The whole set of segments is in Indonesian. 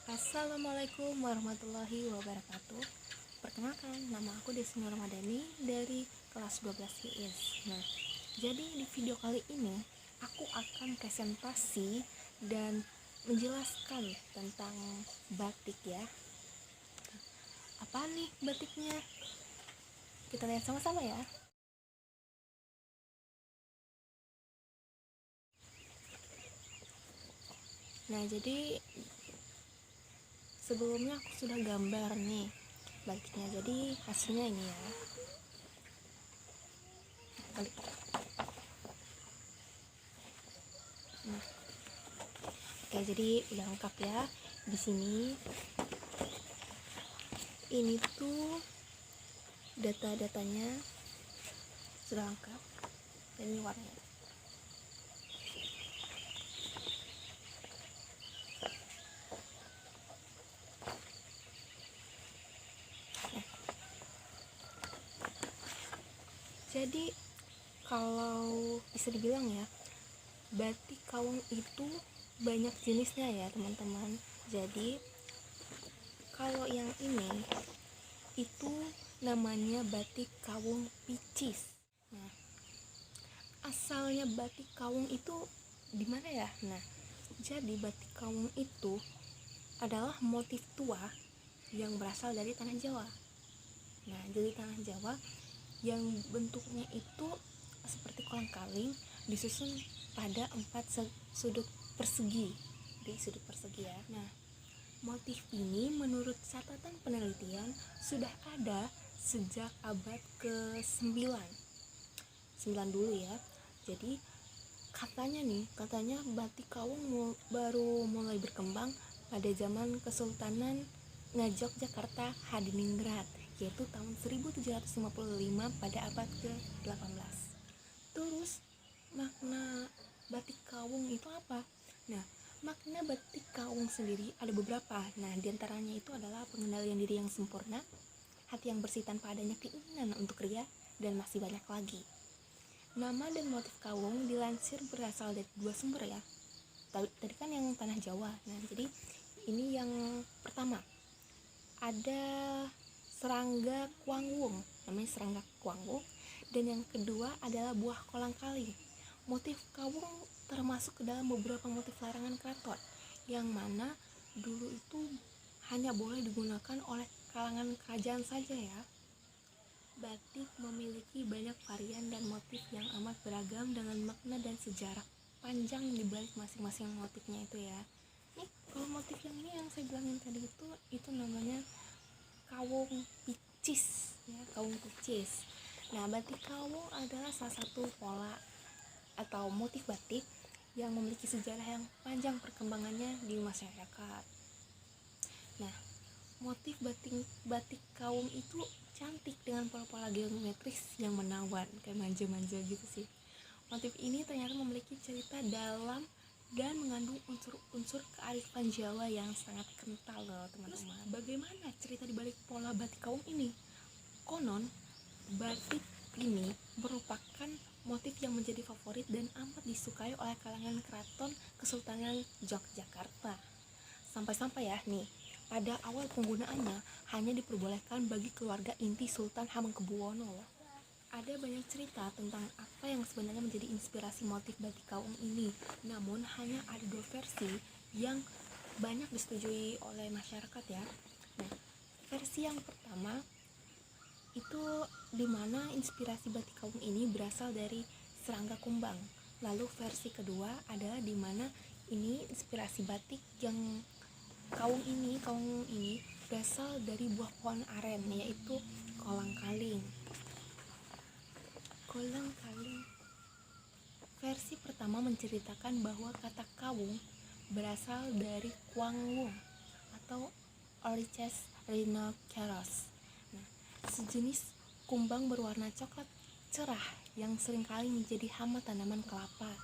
Assalamualaikum warahmatullahi wabarakatuh. Perkenalkan, nama aku Desi Nur Ramadhani dari kelas 12 HIS. Nah, jadi di video kali ini aku akan presentasi dan menjelaskan tentang batik ya. Apa nih batiknya? Kita lihat sama-sama ya. Nah, jadi sebelumnya aku sudah gambar nih batiknya. Jadi hasilnya ini ya. Nah, oke, jadi udah lengkap ya. Di sini ini tuh data-datanya sudah lengkap dan ini warnanya. Jadi kalau bisa dibilang ya, batik kawung itu banyak jenisnya ya teman-teman. Jadi kalau yang ini itu namanya batik kawung picis. Nah, asalnya batik kawung itu di mana ya? Nah, jadi batik kawung itu adalah motif tua yang berasal dari tanah Jawa. Nah, jadi tanah Jawa yang bentuknya itu seperti kolang-kaling disusun pada 4 sudut persegi di sudut persegi ya. Nah, motif ini menurut catatan penelitian sudah ada sejak abad ke-9 dulu ya. Jadi katanya batik kawung baru mulai berkembang pada zaman Kesultanan Ngayogyakarta Hadiningrat, yaitu tahun 1755 pada abad ke-18. Terus makna batik kawung itu apa? Nah, makna batik kawung sendiri ada beberapa. Nah, diantaranya itu adalah pengendalian diri yang sempurna, hati yang bersih tanpa adanya keinginan untuk ria, dan masih banyak lagi. Nama dan motif kawung dilansir berasal dari 2 sumber ya. Tadi kan yang tanah Jawa. Nah, jadi ini yang pertama. Ada serangga kuangwung, namanya serangga kuangwung, dan yang kedua adalah buah kolang-kaling. Motif kawung termasuk ke dalam beberapa motif larangan keraton, yang mana dulu itu hanya boleh digunakan oleh kalangan kerajaan saja ya. Batik memiliki banyak varian dan motif yang amat beragam dengan makna dan sejarah panjang di balik masing-masing motifnya itu ya. Nih, kalau motif yang ini yang saya bilangin tadi itu namanya kawung picis ya, kawung picis. Nah, batik kawung adalah salah satu pola atau motif batik yang memiliki sejarah yang panjang perkembangannya di masyarakat. Nah, motif batik kawung itu cantik dengan pola-pola geometris yang menawan, kayak manja-manja gitu sih. Motif ini ternyata memiliki cerita dalam dan mengandung unsur-unsur kearifan Jawa yang sangat kental loh teman-teman. Bagaimana cerita dibalik pola batik kawung ini? Konon, batik ini merupakan motif yang menjadi favorit dan amat disukai oleh kalangan keraton Kesultanan Yogyakarta. Sampai-sampai ya nih, pada awal penggunaannya hanya diperbolehkan bagi keluarga inti Sultan Hamengkubuwono. Ada banyak cerita tentang apa yang sebenarnya menjadi inspirasi motif batik kawung ini. Namun hanya ada 2 versi yang banyak disetujui oleh masyarakat ya. Nah, versi yang pertama itu dimana inspirasi batik kawung ini berasal dari serangga kumbang. Lalu versi kedua adalah dimana ini inspirasi batik yang kawung ini berasal dari buah pohon aren, yaitu kolang-kaling. Versi pertama menceritakan bahwa kata kawung berasal dari kuangwung atau Oryches rhinoceros. Nah, sejenis kumbang berwarna coklat cerah yang seringkali menjadi hama tanaman kelapa.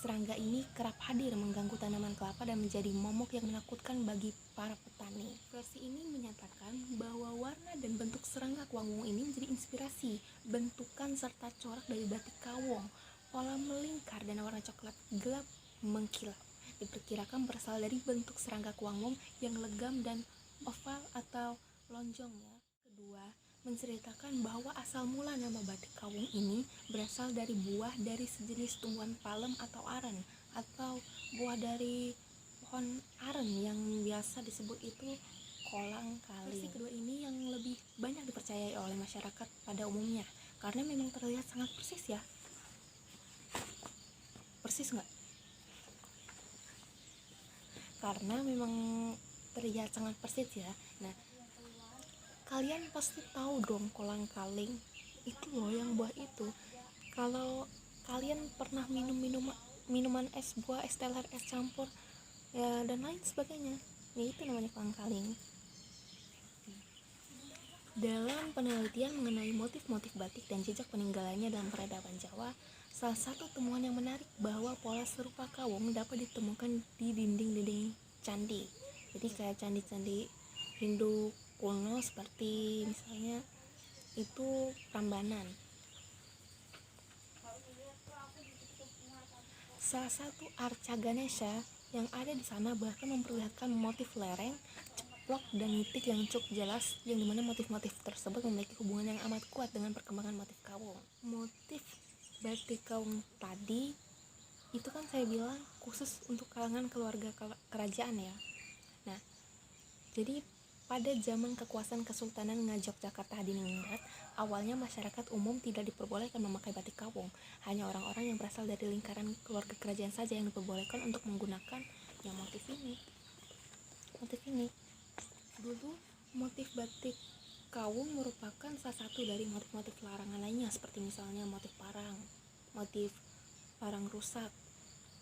Serangga ini kerap hadir mengganggu tanaman kelapa dan menjadi momok yang menakutkan bagi para petani. Versi ini menyatakan bahwa warna dan bentuk serangga kuangwung ini menjadi inspirasi bentukan serta corak dari batik kawung. Pola melingkar dan warna coklat gelap mengkilap. diperkirakan berasal dari bentuk serangga kuangmum yang legam dan oval atau lonjong ya. Kedua, menceritakan bahwa asal mula nama batik kawung ini berasal dari buah dari sejenis tumbuhan palem atau aren, atau buah dari pohon aren yang biasa disebut itu kolang kaling. Versi kedua ini yang lebih banyak dipercayai oleh masyarakat pada umumnya karena memang terlihat sangat persis ya. Persis nggak? Karena memang terlihat sangat persis ya. Nah, kalian pasti tahu dong kolang kaling itu loh, yang buah itu. Kalau kalian pernah minum minuman es buah, es teler, es campur ya dan lain sebagainya, ya itu namanya kolang kaling. Dalam penelitian mengenai motif-motif batik dan jejak peninggalannya dalam peradaban Jawa, salah satu temuan yang menarik bahwa pola serupa kawung dapat ditemukan di dinding-dinding candi. Jadi kayak candi-candi Hindu kuno seperti misalnya itu Prambanan. Salah satu arca Ganesha yang ada di sana bahkan memperlihatkan motif lereng, ceplok, dan nitik yang cukup jelas, yang dimana motif-motif tersebut memiliki hubungan yang amat kuat dengan perkembangan motif kawung. Motif batik kawung tadi itu kan saya bilang khusus untuk kalangan keluarga kerajaan ya. Nah, jadi pada zaman kekuasaan Kesultanan Yogyakarta Hadiningrat, awalnya masyarakat umum tidak diperbolehkan memakai batik kawung. Hanya orang-orang yang berasal dari lingkaran keluarga kerajaan saja yang diperbolehkan untuk menggunakan yang motif ini. Dulu, motif batik kawung merupakan salah satu dari motif-motif larangan lainnya, seperti misalnya motif parang rusak,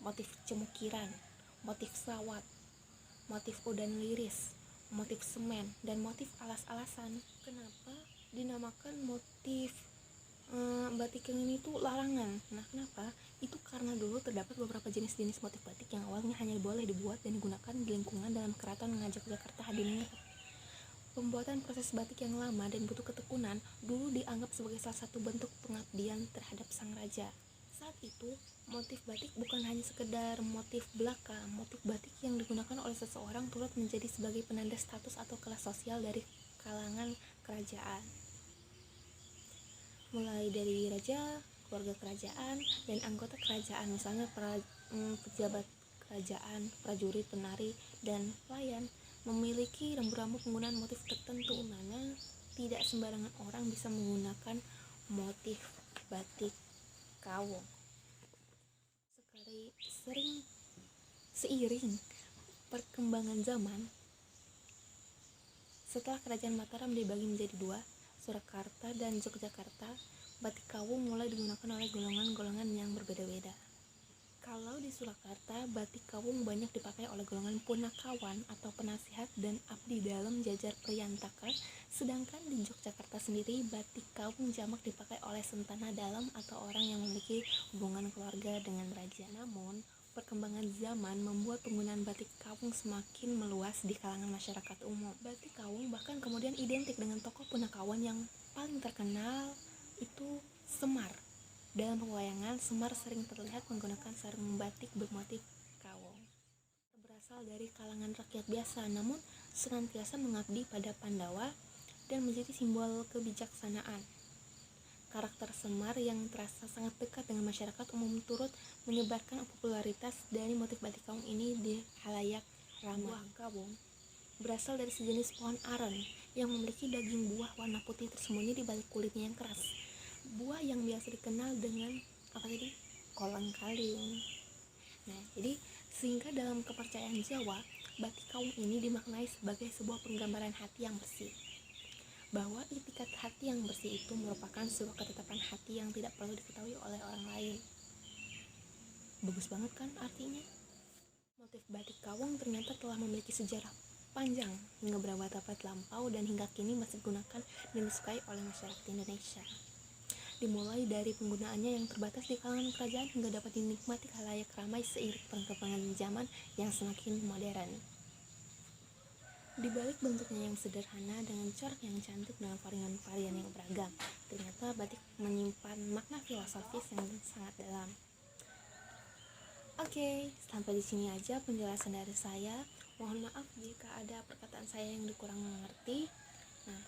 motif cemukiran, motif sawat, motif udan liris, motif semen, dan motif alas-alasan. Kenapa dinamakan motif batik yang ini tuh larangan? Nah, kenapa? Itu karena dulu terdapat beberapa jenis-jenis motif batik yang awalnya hanya boleh dibuat dan digunakan di lingkungan dalam keraton Yogyakarta Hadiningrat. Pembuatan proses batik yang lama dan butuh ketekunan dulu dianggap sebagai salah satu bentuk pengabdian terhadap sang raja. Saat itu, motif batik bukan hanya sekedar motif belaka. Motif batik yang digunakan oleh seseorang turut menjadi sebagai penanda status atau kelas sosial dari kalangan kerajaan. Mulai dari raja, keluarga kerajaan, dan anggota kerajaan, misalnya pejabat kerajaan, prajurit, penari, dan pelayan, memiliki rambu-rambu penggunaan motif tertentu, mana tidak sembarangan orang bisa menggunakan motif batik kawung. Seiring perkembangan zaman, setelah kerajaan Mataram dibagi menjadi dua, Surakarta dan Yogyakarta, batik kawung mulai digunakan oleh golongan-golongan yang berbeda-beda. Kalau di Surakarta, batik kawung banyak dipakai oleh golongan punakawan atau penasihat dan abdi dalam jajar Priyantaka, sedangkan di Yogyakarta sendiri, batik kawung jamak dipakai oleh sentana dalam atau orang yang memiliki hubungan keluarga dengan raja. Namun, perkembangan zaman membuat penggunaan batik kawung semakin meluas di kalangan masyarakat umum. Batik kawung bahkan kemudian identik dengan tokoh punakawan yang paling terkenal itu Semar. Dalam pewayangan, Semar sering terlihat menggunakan sarung batik bermotif kawung. Berasal dari kalangan rakyat biasa, namun senantiasa mengabdi pada Pandawa dan menjadi simbol kebijaksanaan. Karakter Semar yang terasa sangat dekat dengan masyarakat umum turut menyebarkan popularitas dari motif batik kawung ini di halayak ramai. Buah kawung berasal dari sejenis pohon aren yang memiliki daging buah warna putih tersembunyi di balik kulitnya yang keras. Buah yang biasa dikenal dengan kolang kaling. Nah, jadi sehingga dalam kepercayaan Jawa, batik kawung ini dimaknai sebagai sebuah penggambaran hati yang bersih. Bahwa itikat hati yang bersih itu merupakan sebuah ketetapan hati yang tidak perlu diketahui oleh orang lain. Bagus banget kan artinya? Motif batik kawung ternyata telah memiliki sejarah panjang hingga berabad-abad lampau dan hingga kini masih digunakan dan disukai oleh masyarakat Indonesia. Dimulai dari penggunaannya yang terbatas di kalangan kerajaan hingga dapat dinikmati khalayak ramai seiring perkembangan zaman yang semakin modern. Di balik bentuknya yang sederhana dengan corak yang cantik dengan varian-varian yang beragam, ternyata batik menyimpan makna filosofis yang sangat dalam. Oke, sampai di sini aja penjelasan dari saya. Mohon maaf jika ada perkataan saya yang dikurang mengerti. Nah,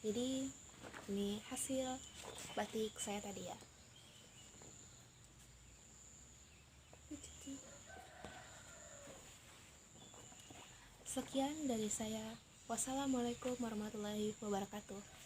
jadi ini hasil batik saya tadi ya. Sekian dari saya. Wassalamualaikum warahmatullahi wabarakatuh.